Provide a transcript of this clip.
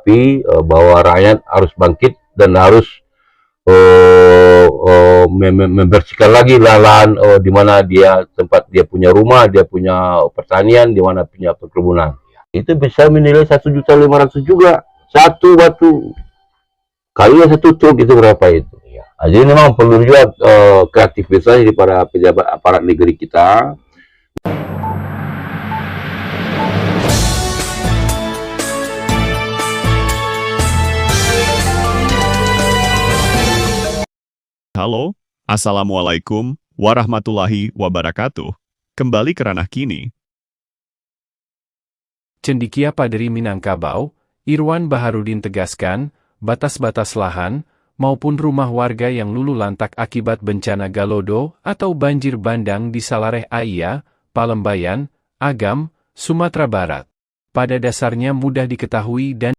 tapi bahwa rakyat harus bangkit dan harus membersihkan lagi lahan di mana dia tempat dia punya rumah, dia punya pertanian, di mana punya perkebunan. Itu bisa menilai 1.500.000 juga satu batu. Kali satu truk itu berapa itu? Jadi memang perlu juga kreativitas para pejabat aparat negeri kita. Halo, Assalamualaikum warahmatullahi wabarakatuh. Kembali ke ranah kini. Cendikia Padri Minangkabau, Irwan Baharudin tegaskan, batas-batas lahan, maupun rumah warga yang luluh lantak akibat bencana Galodo atau banjir bandang di Salareh Aiya, Palembayan, Agam, Sumatera Barat. Pada dasarnya mudah diketahui dan